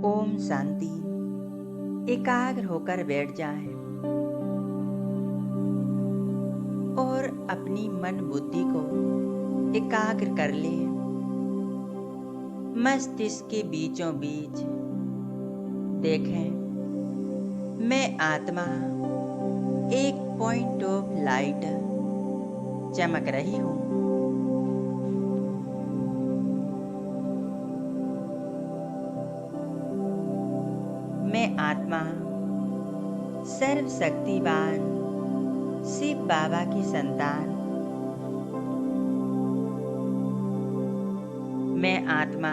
ओम शांति। एकाग्र होकर बैठ जाएं और अपनी मन बुद्धि को एकाग्र कर लें। मस्तिष्क के बीचों बीच देखें, मैं आत्मा एक पॉइंट ऑफ लाइट चमक रही हूँ। मैं आत्मा सर्वशक्तिवान शिव बाबा की संतान। मैं आत्मा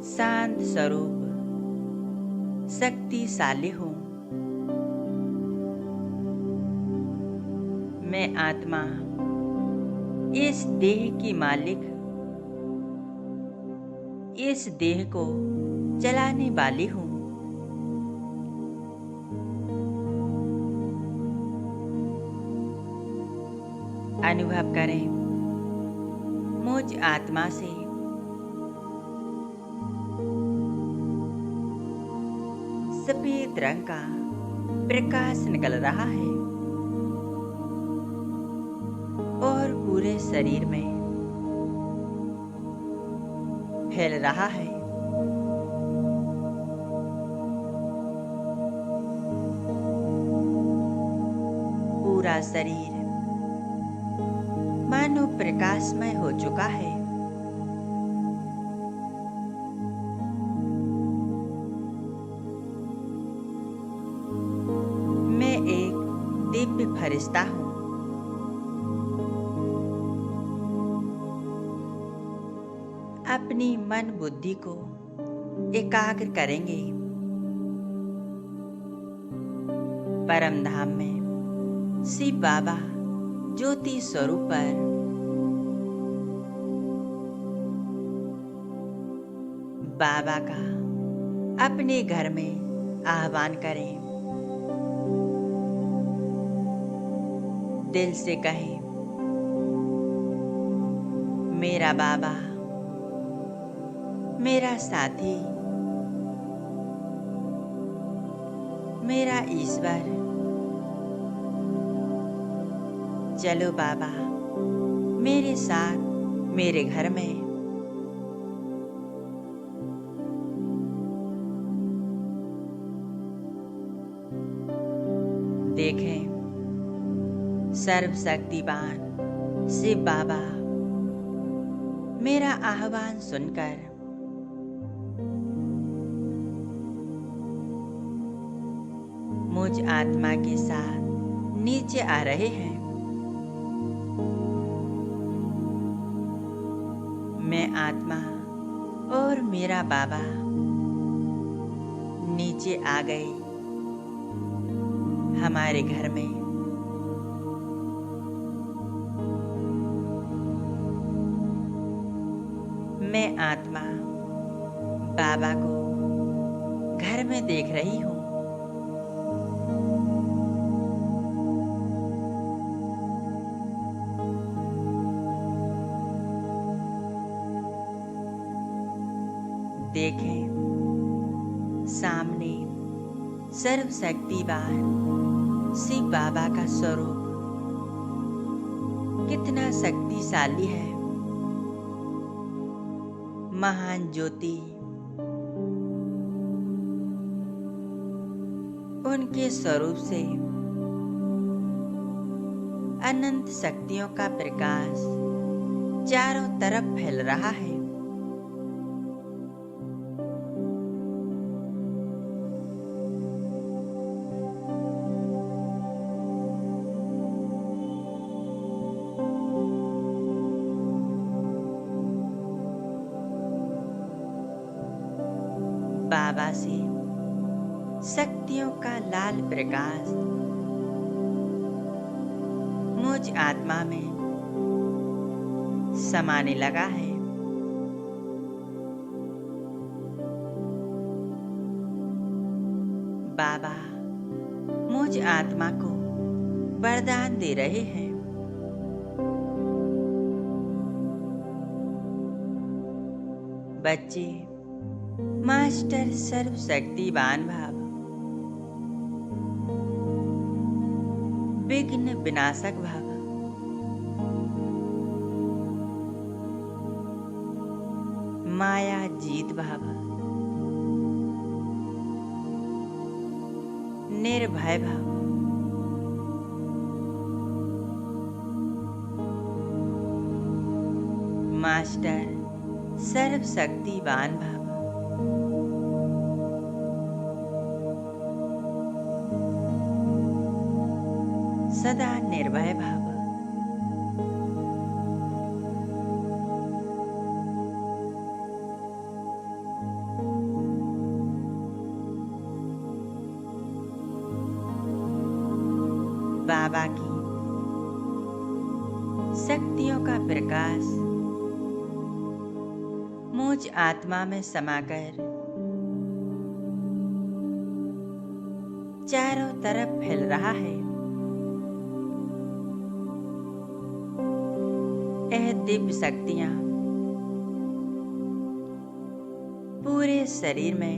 शांत स्वरूप शक्तिशाली हूँ। मैं आत्मा इस देह की मालिक, इस देह को चलाने वाली हूँ। अनुभव करें, मुझ आत्मा से सफेद रंग का प्रकाश निकल रहा है और पूरे शरीर में फैल रहा है। पूरा शरीर मानो प्रकाशमय हो चुका है। मैं एक दिव्य फरिश्ता हूँ। अपनी मन बुद्धि को एकाग्र करेंगे। परम धाम में शिव बाबा ज्योति स्वरूप पर बाबा का अपने घर में आह्वान करें। दिल से कहें, मेरा बाबा, मेरा साथी, मेरा ईश्वर। चलो बाबा, मेरे साथ मेरे घर में। देखें, सर्वशक्तिवान शिव बाबा मेरा आह्वान सुनकर मुझ आत्मा के साथ नीचे आ रहे हैं। मैं आत्मा और मेरा बाबा नीचे आ गए हमारे घर में। मैं आत्मा बाबा को घर में देख रही हूँ। देखें, सामने सर्वशक्तिवान शिव बाबा का स्वरूप कितना शक्तिशाली है। महान ज्योति उनके स्वरूप से अनंत शक्तियों का प्रकाश चारों तरफ फैल रहा है। बाबा से शक्तियों का लाल प्रकाश मुझ आत्मा में समाने लगा है। बाबा मुझ आत्मा को वरदान दे रहे हैं। बच्चे मास्टर सर्वशक्तिवान भाव, विघ्न विनाशक भाव, माया जीत भाव, निर्भय भाव, मास्टर सर्वशक्तिवान भाव, सदा निर्भय भाव, बाबा की शक्तियों का प्रकाश मुझ आत्मा में समाकर चारों तरफ फैल रहा है। यह दिव्य शक्तियां पूरे शरीर में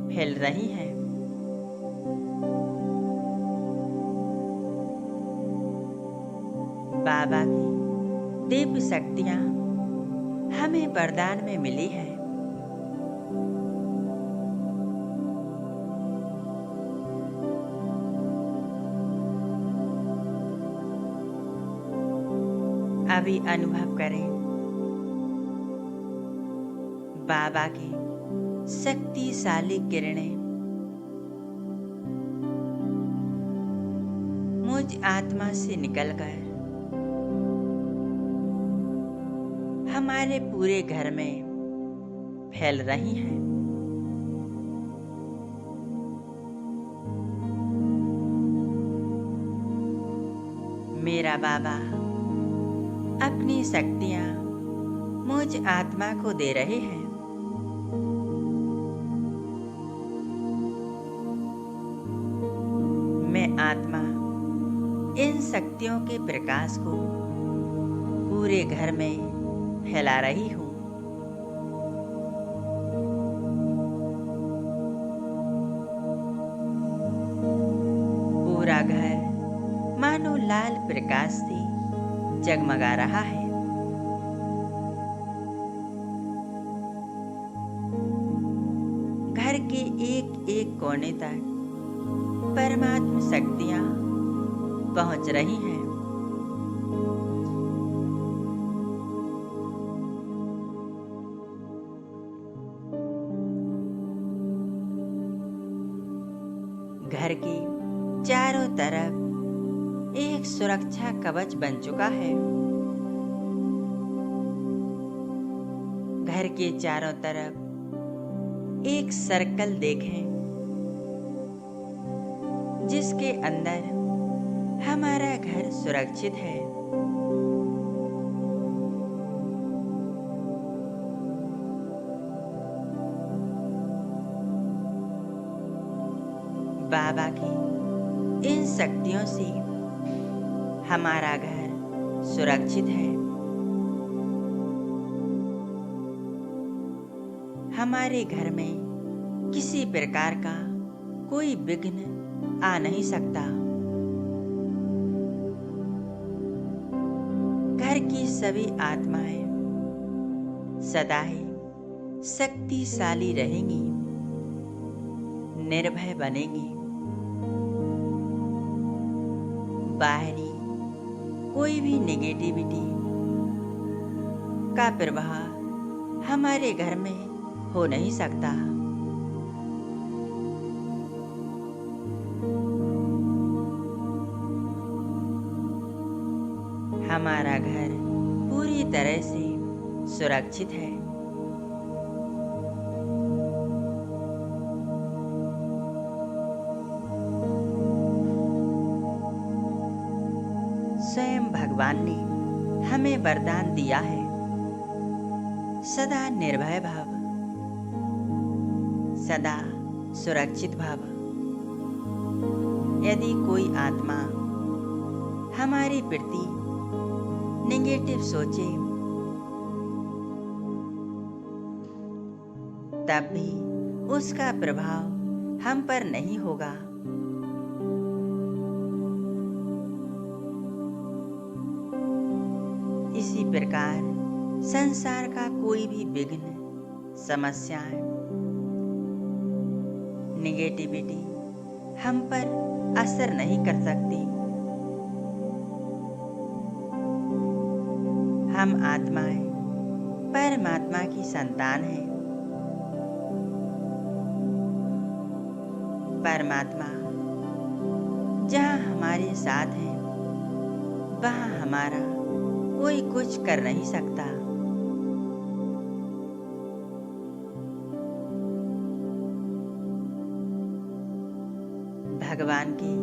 फैल रही हैं। बाबा की दिव्य शक्तियां हमें वरदान में मिली है। अभी अनुभव करें बाबा की शक्तिशाली किरणें मुझ आत्मा से निकलकर हमारे पूरे घर में फैल रही हैं। मेरा बाबा अपनी शक्तियां मुझ आत्मा को दे रहे हैं। मैं आत्मा इन शक्तियों के प्रकाश को पूरे घर में फैला रही हूँ। पूरा घर मानो लाल प्रकाश से जगमगा रहा है। घर के एक एक कोने तक परमात्मा शक्तियां पहुंच रही हैं। घर के चारों तरफ एक सुरक्षा कवच बन चुका है। घर के चारों तरफ एक सर्कल देखें जिसके अंदर हमारा घर सुरक्षित है। बाबा की इन शक्तियों से हमारा घर सुरक्षित है। हमारे घर में किसी प्रकार का कोई विघ्न आ नहीं सकता। घर की सभी आत्माएं सदा ही शक्तिशाली रहेंगी, निर्भय बनेंगी। बाहरी कोई भी नेगेटिविटी का प्रभाव हमारे घर में हो नहीं सकता। हमारा घर पूरी तरह से सुरक्षित है। स्वयं भगवान ने हमें वरदान दिया है, सदा निर्भय भाव, सदा सुरक्षित भाव। यदि कोई आत्मा हमारे प्रति नेगेटिव सोचे तब भी उसका प्रभाव हम पर नहीं होगा। इसी प्रकार संसार का कोई भी विघ्न, समस्याएं, निगेटिविटी हम पर असर नहीं कर सकती। हम आत्माएं परमात्मा की संतान हैं। परमात्मा जहाँ हमारे साथ है, वहाँ हमारा कोई कुछ कर नहीं सकता। भगवान के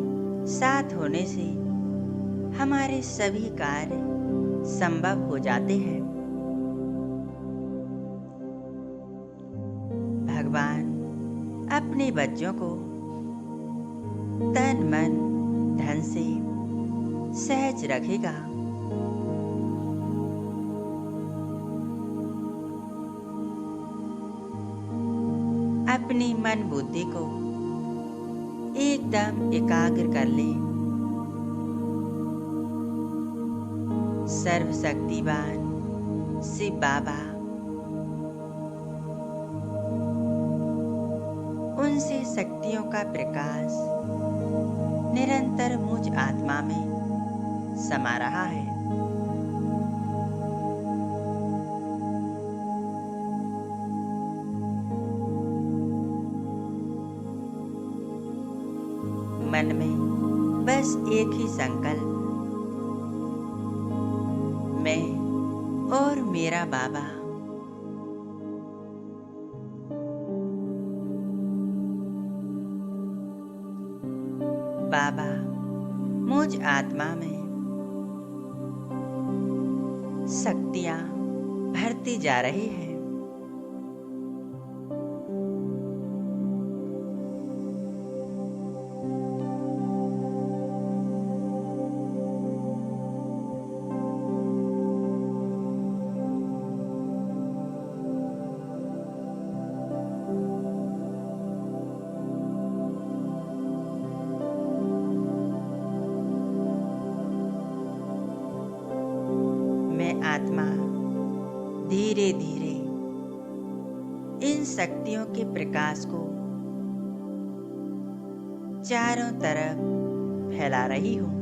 साथ होने से हमारे सभी कार्य संभव हो जाते हैं। भगवान अपने बच्चों को तन मन धन से सहज रखेगा। अपनी मन बुद्धि को एकदम एकाग्र कर ले। सर्वशक्तिवान शिव बाबा उनसे शक्तियों का प्रकाश निरंतर मुझ आत्मा में समा रहा है। मन में बस एक ही संकल्प, मैं और मेरा बाबा। बाबा मुझ आत्मा में शक्तियां भरती जा रही है। आत्मा धीरे धीरे इन शक्तियों के प्रकाश को चारों तरफ फैला रही हूँ।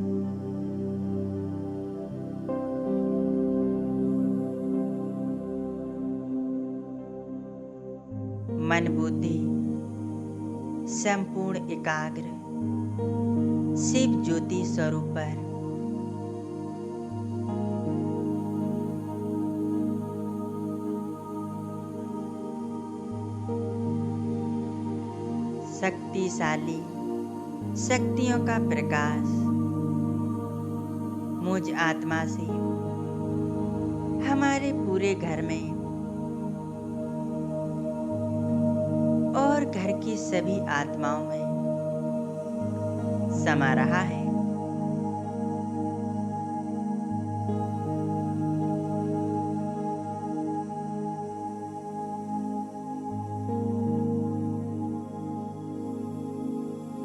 मन बुद्धि संपूर्ण एकाग्र शिव ज्योति स्वरूप पर शक्तिशाली शक्तियों का प्रकाश मुझ आत्मा से हमारे पूरे घर में और घर की सभी आत्माओं में समा रहा है।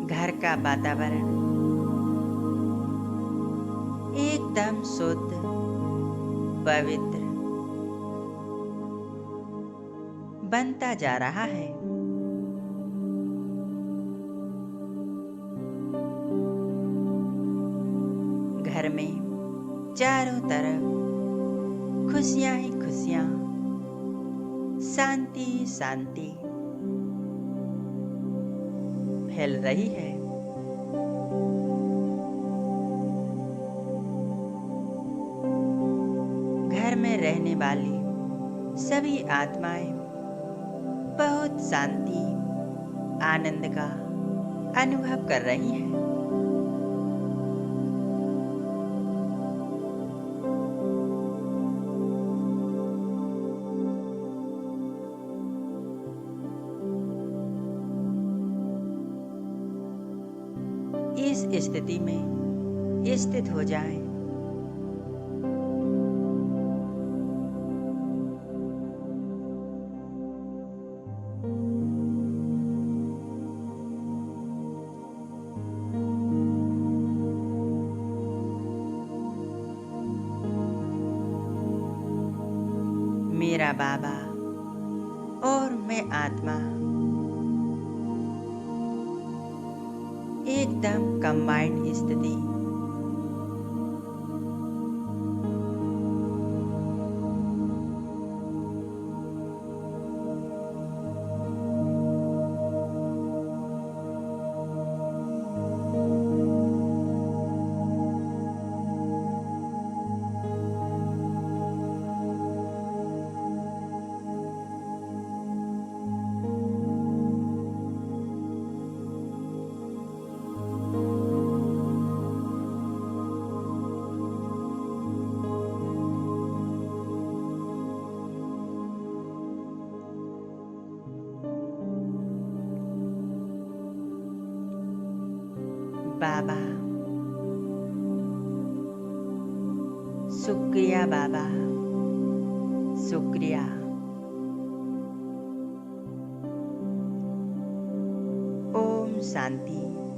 घर का वातावरण एकदम शुद्ध, पवित्र बनता जा रहा है। घर में चारों तरफ खुशियां ही खुशियां, शांति शांति फैल रही है। घर में रहने वाली सभी आत्माएं बहुत शांति, आनंद का अनुभव कर रही हैं। इस स्थिति में स्थित हो जाएं। मेरा बाबा और मैं आत्मा एकदम कंबाइंड स्थिति। बाबा, शुक्रिया बाबा, शुक्रिया। ओम शांति।